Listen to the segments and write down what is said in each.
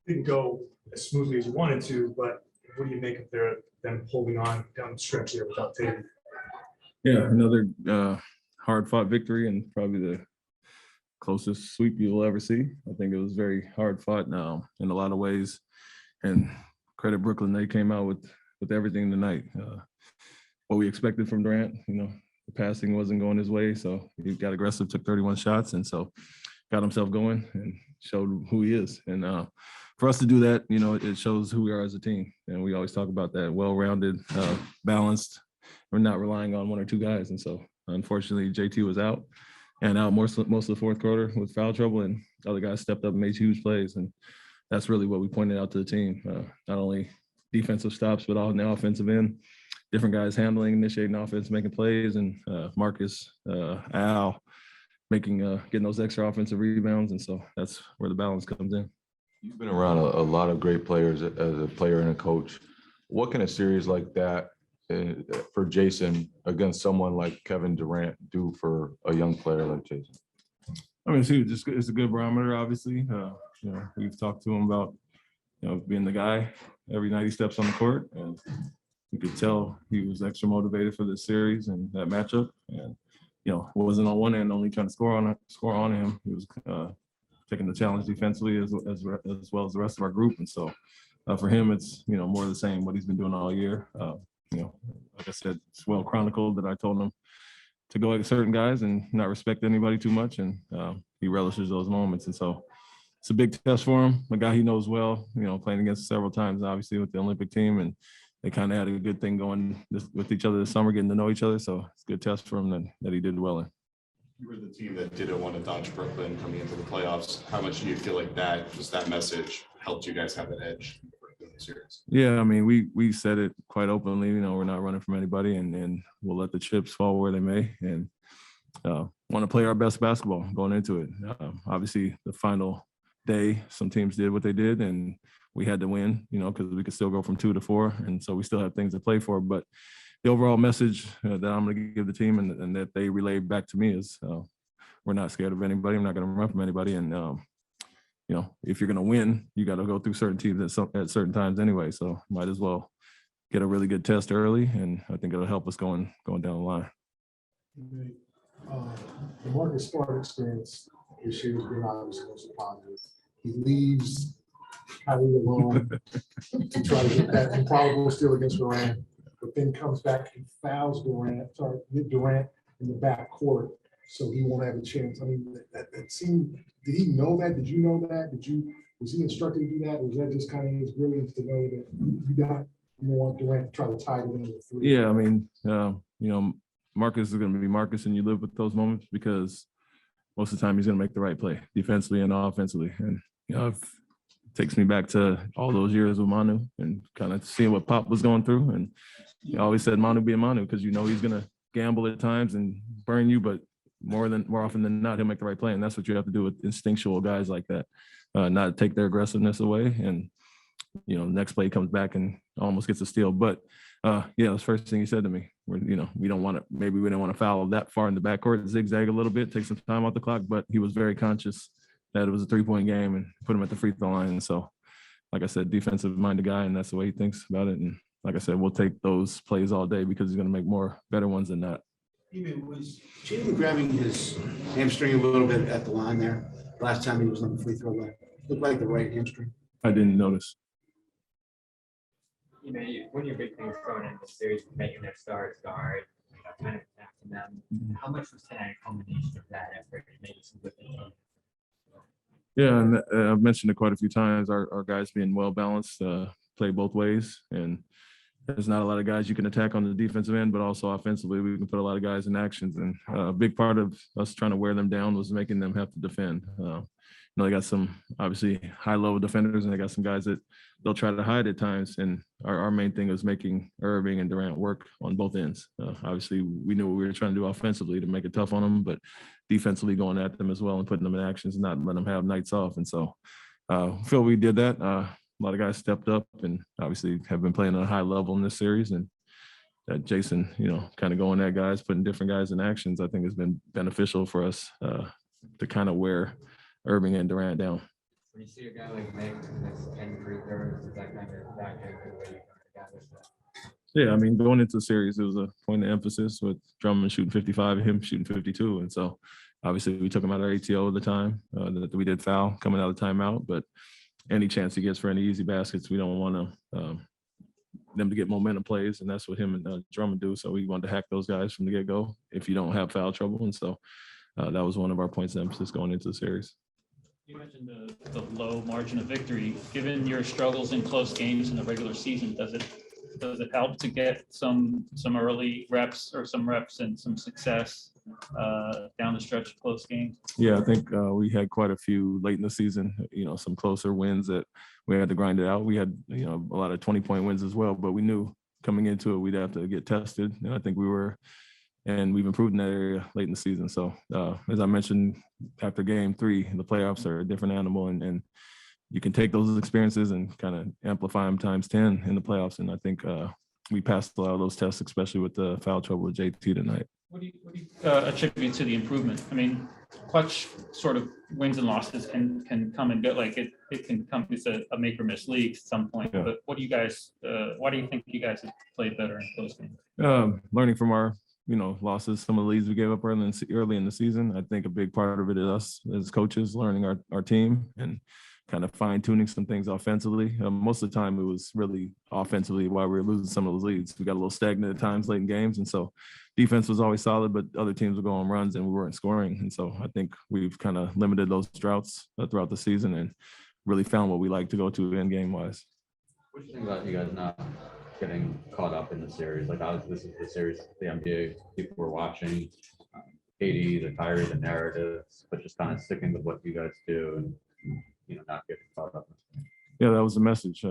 didn't go as smoothly as you wanted to, but what do you make of them holding on down the stretch there without Tatum? Yeah, another hard-fought victory and probably the closest sweep you'll ever see. I think it was very hard-fought now in a lot of ways. And credit Brooklyn, they came out with everything tonight. What we expected from Durant, the passing wasn't going his way, so he got aggressive, took 31 shots, and so got himself going and showed who he is. And for us to do that, it shows who we are as a team. And we always talk about that, well-rounded, balanced. We're not relying on one or two guys. And so, unfortunately, JT was out and out most of the fourth quarter with foul trouble, and other guys stepped up and made huge plays. And that's really what we pointed out to the team, not only defensive stops, but all in the offensive end. Different guys handling, initiating offense, making plays, and Marcus, Al, getting those extra offensive rebounds. And so that's where the balance comes in. You've been around a lot of great players as a player and a coach. What can a series like that for Jason against someone like Kevin Durant do for a young player like Jason? I mean, it's a good barometer, obviously. We've talked to him about, being the guy every night he steps on the court, and you could tell he was extra motivated for this series and that matchup. And wasn't on one end only trying to score on him. He was taking the challenge defensively as well as the rest of our group. And so for him, it's more of the same what he's been doing all year. Like I said, it's well chronicled that I told him to go at certain guys and not respect anybody too much, and he relishes those moments. And so it's a big test for him. A guy he knows well, playing against several times, obviously with the Olympic team, and they kind of had a good thing going with each other this summer, getting to know each other. So it's a good test for him that he did well in. You were the team that didn't want to dodge Brooklyn coming into the playoffs. How much do you feel like that message helped you guys have an edge in the series? Yeah, I mean, we said it quite openly. We're not running from anybody, and we'll let the chips fall where they may, and want to play our best basketball going into it. Obviously, the final day, some teams did what they did, and we had to win, because we could still go from 2 to 4, and so we still have things to play for. But the overall message that I'm going to give the team and that they relay back to me is we're not scared of anybody. We're not going to run from anybody. And, if you're going to win, you got to go through certain teams at certain times anyway. So might as well get a really good test early. And I think it'll help us going down the line. The Marcus Smart experience this year has been obviously most positive. He leaves Kyrie alone to try to get that improbable steal against Durant, but then comes back and fouls Durant in the back court, so he won't have a chance. I mean, that seemed. Did he know that? Did you know that? Was he instructed to do that? Or was that just kind of his brilliance to know that you want Durant to try to tie it in with 3? Yeah, I mean, Marcus is going to be Marcus, and you live with those moments because most of the time he's going to make the right play defensively and offensively. And it takes me back to all those years with Manu and kind of seeing what Pop was going through. And he always said Manu being Manu because he's going to gamble at times and burn you, but more often than not, he'll make the right play. And that's what you have to do with instinctual guys like that, not take their aggressiveness away. And, next play comes back and almost gets a steal. But, that's the first thing he said to me. We didn't want to foul that far in the backcourt, zigzag a little bit, take some time off the clock. But he was very conscious that it was a 3-point game and put him at the free throw line. And so, like I said, defensive-minded guy, and that's the way he thinks about it. And like I said, we'll take those plays all day because he's going to make better ones than that. Was Jalen grabbing his hamstring a little bit at the line there last time he was on the free throw line? Looked like the right hamstring. I didn't notice. One of your big things going into the series was making their stars guard, kind of attacking them. How much was tonight a combination of that effort and maybe some good things? Yeah, and I've mentioned it quite a few times. Our guys being well balanced, play both ways, and there's not a lot of guys you can attack on the defensive end, but also offensively, we can put a lot of guys in actions. And a big part of us trying to wear them down was making them have to defend. They got some obviously high-level defenders, and they got some guys that they'll try to hide at times. And our main thing was making Irving and Durant work on both ends. Obviously, we knew what we were trying to do offensively to make it tough on them, but defensively going at them as well and putting them in actions and not letting them have nights off. And so I feel we did that. A lot of guys stepped up and obviously have been playing at a high level in this series. And that Jason, kind of going at guys, putting different guys in actions, I think has been beneficial for us to kind of wear Irving and Durant down. When you see a guy like Mick miss 10 free throws, does that kind of factor into the way you guard a guy like that? Yeah, I mean, going into the series, it was a point of emphasis with Drummond shooting 55 and him shooting 52. And so obviously we took him out of ATO at the time that we did foul coming out of timeout, but any chance he gets for any easy baskets, we don't want to them to get momentum plays. And that's what him and Drummond do. So we wanted to hack those guys from the get go if you don't have foul trouble. And so that was one of our points of emphasis going into the series. You mentioned the low margin of victory. Given your struggles in close games in the regular season, does it help to get some early reps or some reps and some success down the stretch of close games? Yeah, I think we had quite a few late in the season, some closer wins that we had to grind it out. We had, a lot of 20-point wins as well, but we knew coming into it, we'd have to get tested. And I think we've improved in that area late in the season. So as I mentioned, after game 3, the playoffs are a different animal, and you can take those experiences and kind of amplify them times 10 in the playoffs. And I think we passed a lot of those tests, especially with the foul trouble with JT tonight. What do you attribute to the improvement? I mean, clutch sort of wins and losses can come and go. Like it can come. It's a make or miss league at some point. Yeah. But what do you guys? Why do you think you guys have played better in close games? Learning from our losses, some of the leads we gave up early in the season. I think a big part of it is us as coaches learning our team and kind of fine tuning some things offensively. Most of the time it was really offensively why we were losing some of those leads. We got a little stagnant at times late in games. And so defense was always solid, but other teams were going on runs and we weren't scoring. And so I think we've kind of limited those droughts throughout the season and really found what we like to go to end game wise. What do you think about you guys not getting caught up in the series? Like this is the series the NBA people were watching, Katie, the Kyrie, the narratives, but just kind of sticking with what you guys do and not getting caught up. Yeah, that was the message.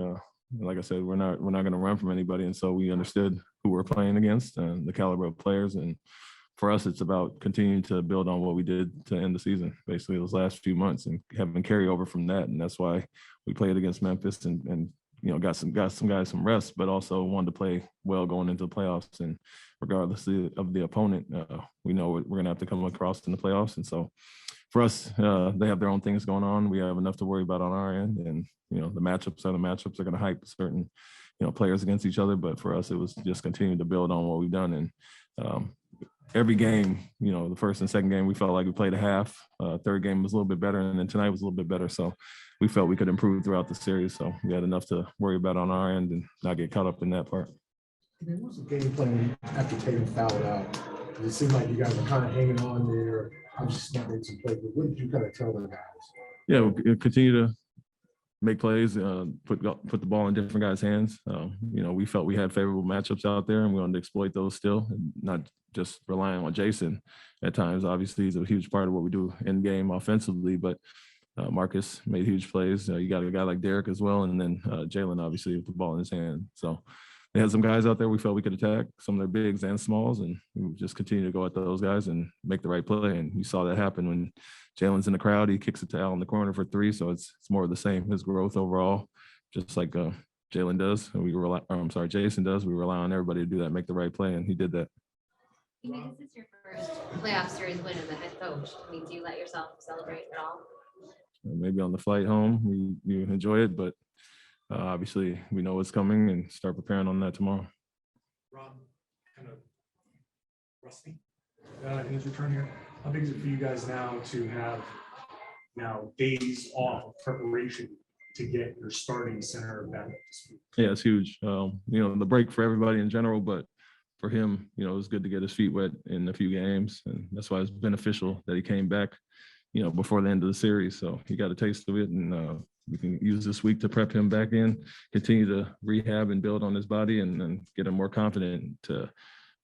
Like I said, we're not going to run from anybody, and so we understood who we're playing against and the caliber of players. And for us, it's about continuing to build on what we did to end the season, basically those last few months, and having carryover from that. And that's why we played against Memphis and got some guys some rest, but also wanted to play well going into the playoffs. And regardless of the opponent, we know we're going to have to come across in the playoffs. And so for us, they have their own things going on. We have enough to worry about on our end. And, the matchups are They're going to hype certain, players against each other. But for us, it was just continuing to build on what we've done. And every game, the first and second game, we felt like we played a half. Third game was a little bit better. And then tonight was a little bit better. So we felt we could improve throughout the series. So we had enough to worry about on our end and not get caught up in that part. What was the game plan after Tatum fouled out? It seemed like you guys were kind of hanging on there. I'm just not making some plays. But what did you kind of tell the guys? Yeah, we'll continue to make plays, put the ball in different guys' hands. We felt we had favorable matchups out there, and we wanted to exploit those still, and not just relying on Jason at times. Obviously, he's a huge part of what we do in game offensively, but Marcus made huge plays. You got a guy like Derek as well, and then Jalen obviously with the ball in his hand. So they had some guys out there we felt we could attack, some of their bigs and smalls, and we just continue to go at those guys and make the right play. And you saw that happen when Jalen's in the crowd. He kicks it to Al in the corner for 3. So it's more of the same. His growth overall, just like Jalen does, and Jason does. We rely on everybody to do that, make the right play, and he did that. This is your first playoff series win as a head coach. I mean, do you let yourself celebrate at all? Maybe on the flight home, you enjoy it, but obviously we know what's coming and start preparing on that tomorrow. Rob, kind of rusty in his return here. How big is it for you guys now to have days off of preparation to get your starting center back up to speed? Yeah, it's huge. The break for everybody in general, but for him, it was good to get his feet wet in a few games, and that's why it's beneficial that he came back, before the end of the series. So he got a taste of it, and we can use this week to prep him back in, continue to rehab and build on his body, and get him more confident to,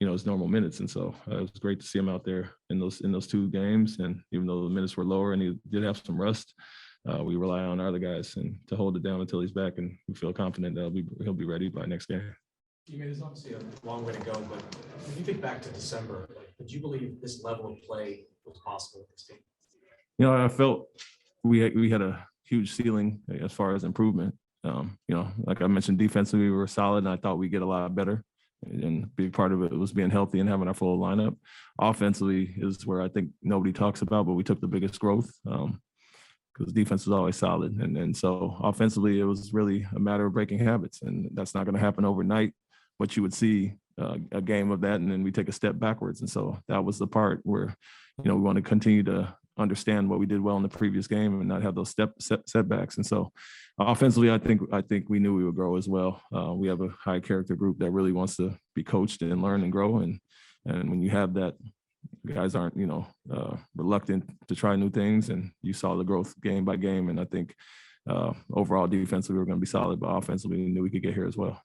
his normal minutes. And so it was great to see him out there in those 2 games. And even though the minutes were lower and he did have some rust, we rely on our other guys and to hold it down until he's back, and we feel confident that he'll be ready by next game. There's obviously a long way to go, but when you think back to December, did you believe this level of play was possible with this team? I felt we had a huge ceiling as far as improvement. Like I mentioned, defensively we were solid, and I thought we'd get a lot better. And a big part of it was being healthy and having our full lineup. Offensively is where I think nobody talks about, but we took the biggest growth. because defense was always solid. And so offensively, it was really a matter of breaking habits, and that's not going to happen overnight. But you would see a game of that, and then we take a step backwards. And so that was the part where, we want to continue to understand what we did well in the previous game and not have those setbacks. And so offensively, I think we knew we would grow as well. We have a high character group that really wants to be coached and learn and grow. And when you have that, guys aren't, reluctant to try new things, and you saw the growth game by game. And I think overall defensively, we were going to be solid, but offensively, we knew we could get here as well.